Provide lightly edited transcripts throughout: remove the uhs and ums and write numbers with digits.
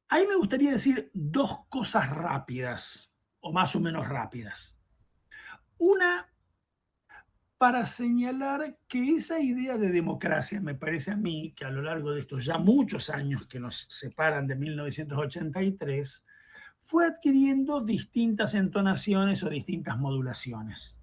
Ahí me gustaría decir dos cosas rápidas, o más o menos rápidas. Una, para señalar que esa idea de democracia, me parece a mí, que a lo largo de estos ya muchos años que nos separan de 1983, fue adquiriendo distintas entonaciones o distintas modulaciones.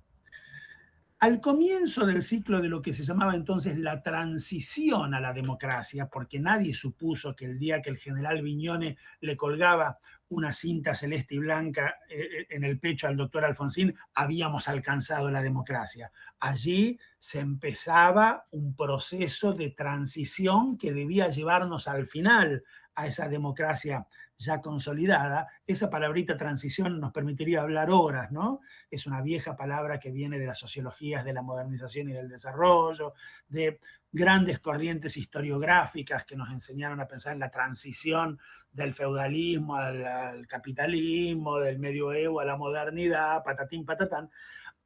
Al comienzo del ciclo de lo que se llamaba entonces la transición a la democracia, porque nadie supuso que el día que el general Viñone le colgaba una cinta celeste y blanca en el pecho al doctor Alfonsín, habíamos alcanzado la democracia. Allí se empezaba un proceso de transición que debía llevarnos al final a esa democracia ya consolidada. Esa palabrita transición nos permitiría hablar horas, ¿no? Es una vieja palabra que viene de las sociologías de la modernización y del desarrollo, de grandes corrientes historiográficas que nos enseñaron a pensar en la transición del feudalismo al capitalismo, del medioevo a la modernidad, patatín, patatán.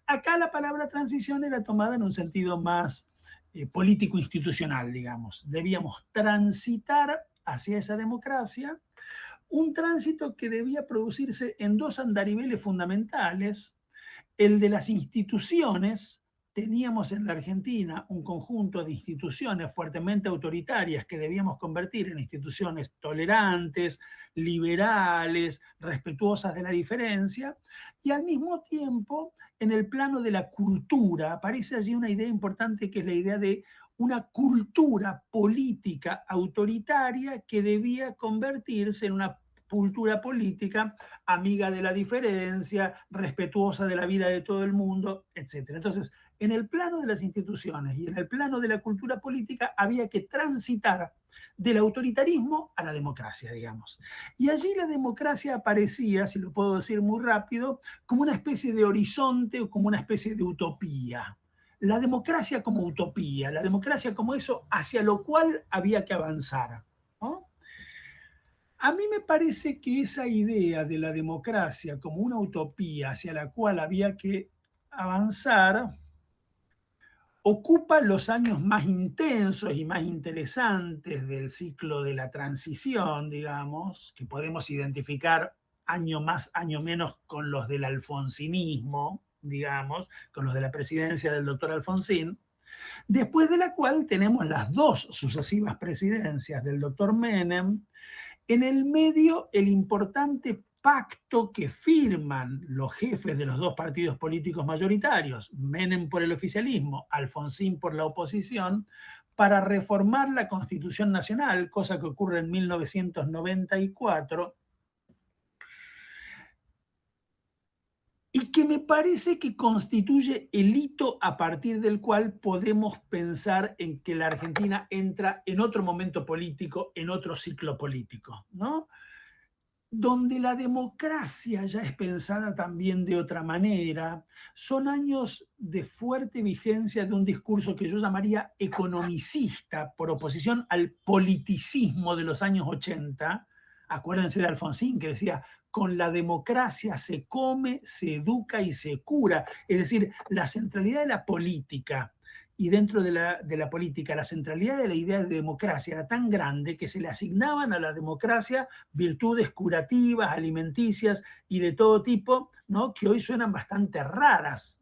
Acá la palabra transición era tomada en un sentido más político-institucional, digamos. Debíamos transitar hacia esa democracia, un tránsito que debía producirse en dos andariveles fundamentales: el de las instituciones. Teníamos en la Argentina un conjunto de instituciones fuertemente autoritarias que debíamos convertir en instituciones tolerantes, liberales, respetuosas de la diferencia, y al mismo tiempo, en el plano de la cultura, aparece allí una idea importante que es la idea de una cultura política autoritaria que debía convertirse en una cultura política amiga de la diferencia, respetuosa de la vida de todo el mundo, etcétera. Entonces, en el plano de las instituciones y en el plano de la cultura política había que transitar del autoritarismo a la democracia, digamos. Y allí la democracia aparecía, si lo puedo decir muy rápido, como una especie de horizonte o como una especie de utopía. La democracia como utopía, la democracia como eso hacia lo cual había que avanzar, ¿no? A mí me parece que esa idea de la democracia como una utopía hacia la cual había que avanzar ocupa los años más intensos y más interesantes del ciclo de la transición, digamos, que podemos identificar año más, año menos con los del alfonsinismo, digamos, con los de la presidencia del doctor Alfonsín, después de la cual tenemos las dos sucesivas presidencias del doctor Menem. En el medio, el importante pacto que firman los jefes de los dos partidos políticos mayoritarios, Menem por el oficialismo, Alfonsín por la oposición, para reformar la Constitución Nacional, cosa que ocurre en 1994, y que me parece que constituye el hito a partir del cual podemos pensar en que la Argentina entra en otro momento político, en otro ciclo político, ¿no? Donde la democracia ya es pensada también de otra manera. Son años de fuerte vigencia de un discurso que yo llamaría economicista, por oposición al politicismo de los años 80. Acuérdense de Alfonsín, que decía: con la democracia se come, se educa y se cura. Es decir, la centralidad de la política, y dentro de la política, la centralidad de la idea de democracia era tan grande que se le asignaban a la democracia virtudes curativas, alimenticias y de todo tipo, ¿no? Que hoy suenan bastante raras.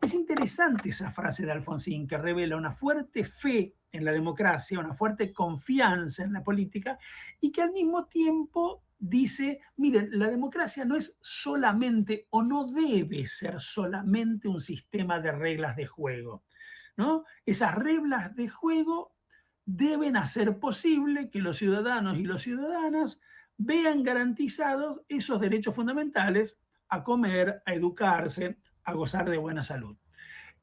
Es interesante esa frase de Alfonsín, que revela una fuerte fe en la democracia, una fuerte confianza en la política, y que al mismo tiempo dice: miren, la democracia no es solamente o no debe ser solamente un sistema de reglas de juego, ¿no? Esas reglas de juego deben hacer posible que los ciudadanos y las ciudadanas vean garantizados esos derechos fundamentales: a comer, a educarse, a gozar de buena salud.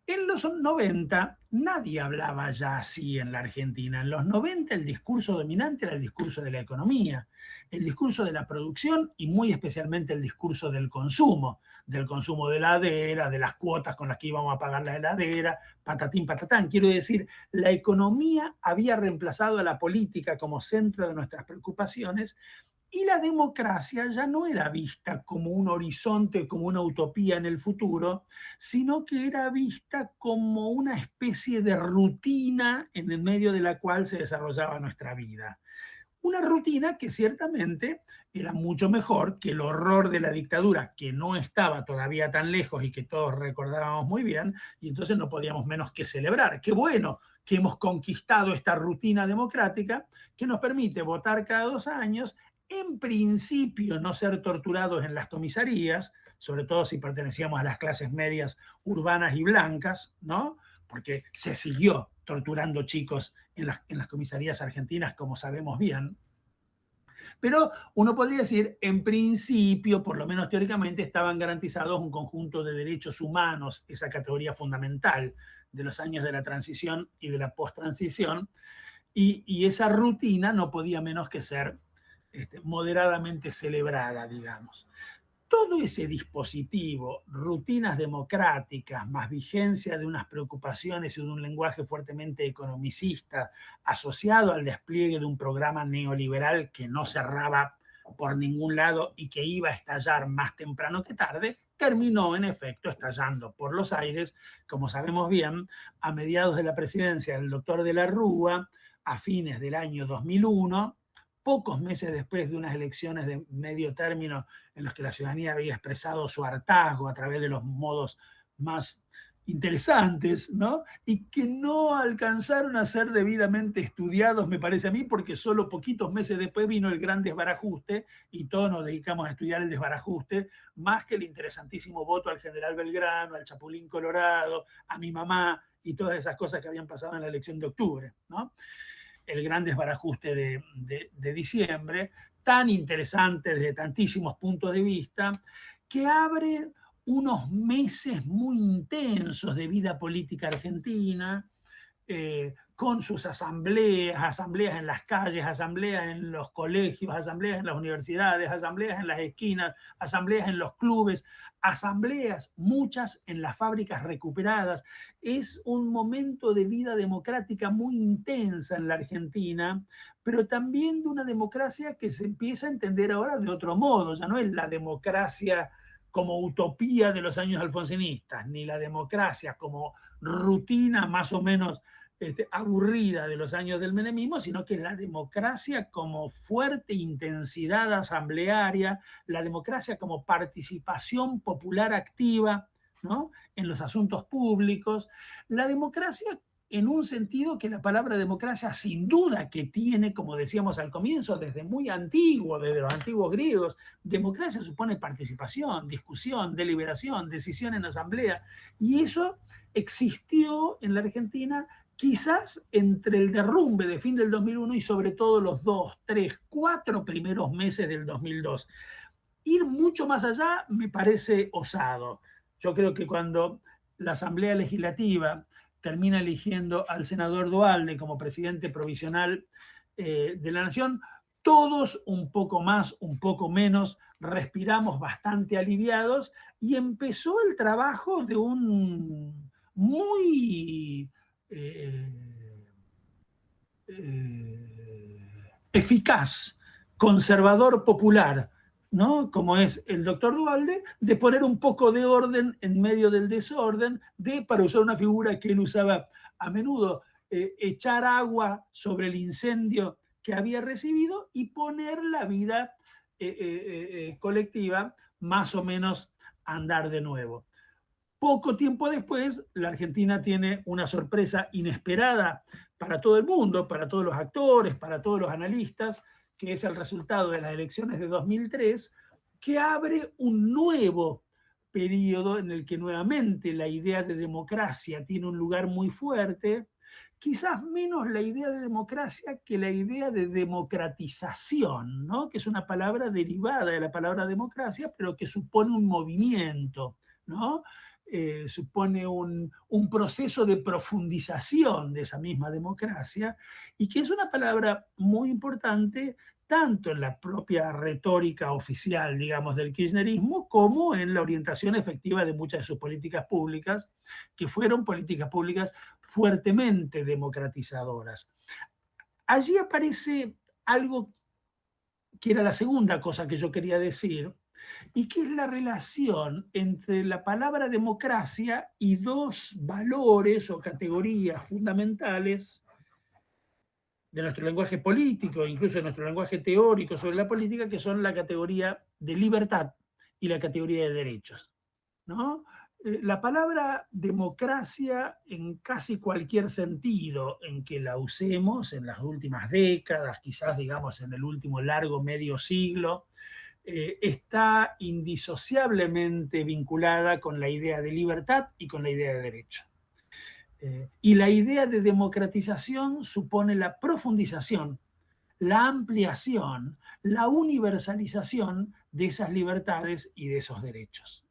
En los 90 nadie hablaba ya así en la Argentina. En los 90 el discurso dominante era el discurso de la economía, el discurso de la producción y muy especialmente el discurso del consumo de heladera, de las cuotas con las que íbamos a pagar la heladera, patatín, patatán. Quiero decir, la economía había reemplazado a la política como centro de nuestras preocupaciones, y la democracia ya no era vista como un horizonte, como una utopía en el futuro, sino que era vista como una especie de rutina en el medio de la cual se desarrollaba nuestra vida. Una rutina que ciertamente era mucho mejor que el horror de la dictadura, que no estaba todavía tan lejos y que todos recordábamos muy bien, y entonces no podíamos menos que celebrar. Qué bueno que hemos conquistado esta rutina democrática que nos permite votar cada 2 años, en principio no ser torturados en las comisarías, sobre todo si pertenecíamos a las clases medias urbanas y blancas, ¿no? Porque se siguió torturando chicos en las comisarías argentinas, como sabemos bien. Pero uno podría decir, en principio, por lo menos teóricamente, estaban garantizados un conjunto de derechos humanos, esa categoría fundamental de los años de la transición y de la post-transición, y esa rutina no podía menos que ser moderadamente celebrada, digamos. Todo ese dispositivo, rutinas democráticas, más vigencia de unas preocupaciones y de un lenguaje fuertemente economicista, asociado al despliegue de un programa neoliberal que no cerraba por ningún lado y que iba a estallar más temprano que tarde, terminó en efecto estallando por los aires, como sabemos bien, a mediados de la presidencia del doctor de la Rúa, a fines del año 2001, pocos meses después de unas elecciones de medio término en los que la ciudadanía había expresado su hartazgo a través de los modos más interesantes, ¿no? Y que no alcanzaron a ser debidamente estudiados, me parece a mí, porque solo poquitos meses después vino el gran desbarajuste y todos nos dedicamos a estudiar el desbarajuste, más que el interesantísimo voto al general Belgrano, al Chapulín Colorado, a mi mamá y todas esas cosas que habían pasado en la elección de octubre, ¿no? El gran desbarajuste de diciembre, tan interesante desde tantísimos puntos de vista, que abre unos meses muy intensos de vida política argentina, con sus asambleas, asambleas en las calles, asambleas en los colegios, asambleas en las universidades, asambleas en las esquinas, asambleas en los clubes, asambleas, muchas en las fábricas recuperadas. Es un momento de vida democrática muy intensa en la Argentina, pero también de una democracia que se empieza a entender ahora de otro modo. Ya no es la democracia como utopía de los años alfonsinistas, ni la democracia como rutina más o menos aburrida de los años del menemismo, sino que la democracia como fuerte intensidad asamblearia, la democracia como participación popular activa, ¿no?, en los asuntos públicos, la democracia en un sentido que la palabra democracia sin duda que tiene, como decíamos al comienzo, desde muy antiguo, desde los antiguos griegos, democracia supone participación, discusión, deliberación, decisión en asamblea, y eso existió en la Argentina quizás entre el derrumbe de fin del 2001 y sobre todo los 2, 3, 4 primeros meses del 2002. Ir mucho más allá me parece osado. Yo creo que cuando la Asamblea Legislativa termina eligiendo al senador Duhalde como presidente provisional de la Nación, todos un poco más, un poco menos, respiramos bastante aliviados y empezó el trabajo de un muy eh, eficaz, conservador popular, ¿no?, como es el doctor Duhalde, de poner un poco de orden en medio del desorden, para usar una figura que él usaba a menudo, echar agua sobre el incendio que había recibido y poner la vida colectiva más o menos a andar de nuevo. Poco tiempo después, la Argentina tiene una sorpresa inesperada para todo el mundo, para todos los actores, para todos los analistas, que es el resultado de las elecciones de 2003, que abre un nuevo periodo en el que nuevamente la idea de democracia tiene un lugar muy fuerte, quizás menos la idea de democracia que la idea de democratización, ¿no?, que es una palabra derivada de la palabra democracia, pero que supone un movimiento, ¿no? Supone un proceso de profundización de esa misma democracia y que es una palabra muy importante tanto en la propia retórica oficial, digamos, del kirchnerismo, como en la orientación efectiva de muchas de sus políticas públicas, que fueron políticas públicas fuertemente democratizadoras. Allí aparece algo que era la segunda cosa que yo quería decir, y que es la relación entre la palabra democracia y dos valores o categorías fundamentales de nuestro lenguaje político, incluso de nuestro lenguaje teórico sobre la política, que son la categoría de libertad y la categoría de derechos, ¿no? La palabra democracia en casi cualquier sentido en que la usemos en las últimas décadas, quizás digamos en el último largo medio siglo, está indisociablemente vinculada con la idea de libertad y con la idea de derecho. Y la idea de democratización supone la profundización, la ampliación, la universalización de esas libertades y de esos derechos.